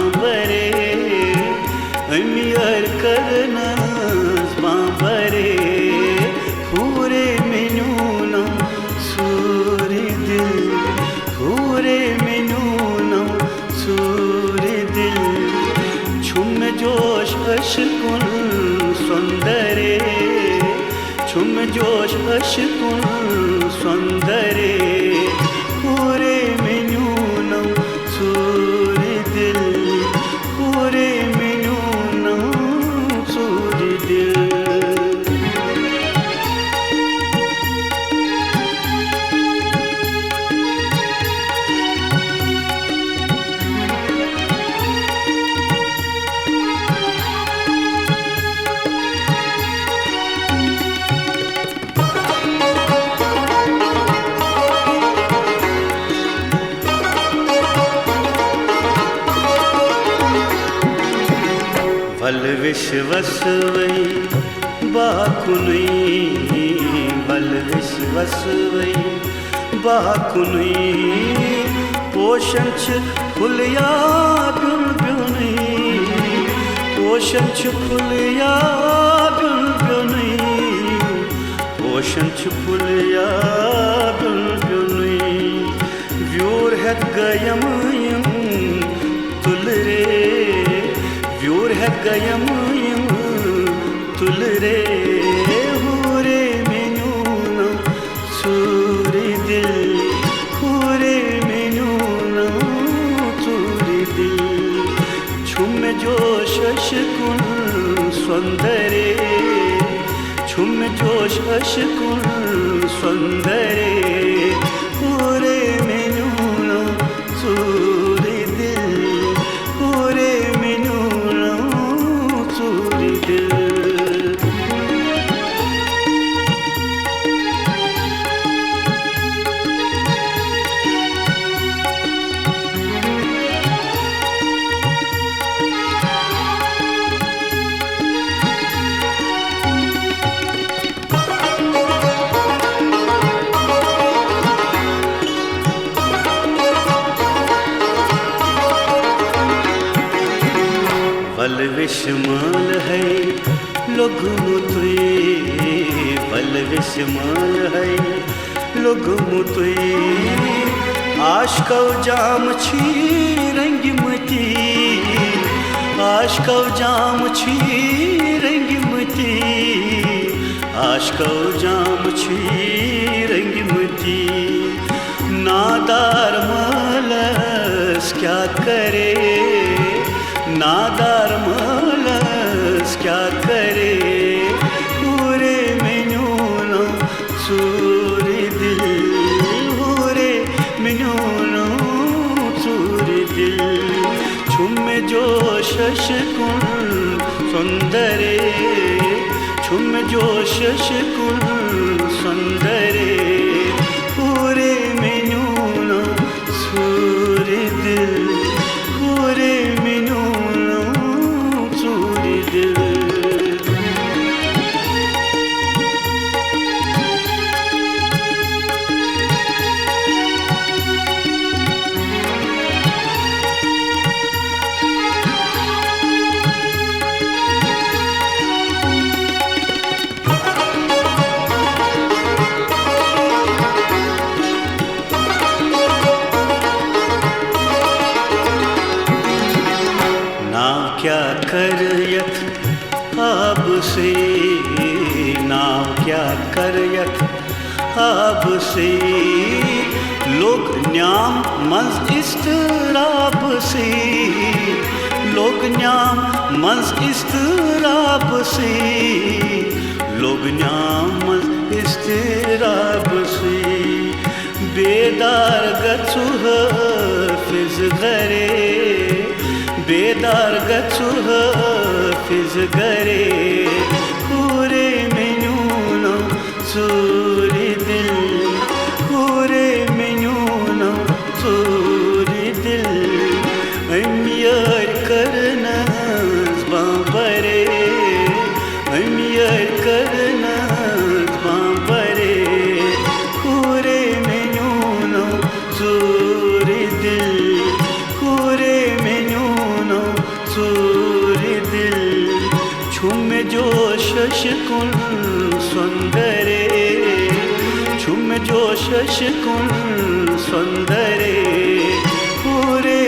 बाबरे अमियर करनस बाबरे पूरे मिनूना सूरी दिल पूरे मिनूना सूरी दिल छुम जोश अशकुन सुंदरे छुम जोश अशकुन सुंदरे पूरे मिनूना सूरी दिल पूरे मिनूना सूरी दिल भल विश्वसवै बाकुनुई भल विश्वसवै बाकुनुई पोषण छ फुलिया ब्युन ब्युनुई पोषण छ फुलिया ब्युन ब्युनुई पोषण छ फुलिया ब्युन ब्युनुई व्यूर हेत गयम तुल रे व्यूर है गयम तुल रे पूरे मिनूना सूरी दिल पूरे मिनूना सूरी दिल छुम जोश अशकुन सुंदरे छुम जोश अशकुन सुंदरे पूरे मिनूना सूरी दिल पूरे बल विषमाल है लोग मुतुई बल विषमाल है लोग मुतुई आशकौ जाम छी रंगमती आशकौ जाम छी रंगमती आशकौ जाम छी रंगमती नादार मालस क्या करे नादार मालस क्या करे पूरे मिनूना सूरी दिल पूरे मिनूना सूरी दिल छुम जोश अशकुन सुंदरे छुम जोश अशकुन सुंदरे पूरे मिनूना सूरी दिल पूरे मिनूना सूरी दिल क्या करयत आब से नाव क्या करयत आब से लोग न्याम मंज इस्तराब से लोग न्याम मंज इस्तराब से लोग न्याम मंज इस्तराब से बेदार गछु हाफिज गरे बेदार गछु हाफिज गरे पूरे मिनूना सूरी दिल पूरे मिनूना सूरी दिल अमियर करनस बाबरे अमियर करनस बाबरे पूरे मिनूना सूरी दिल पूरे मिनूना जो शशकुन सुंदरे छुम जो शशकुन सुंदरे पूरे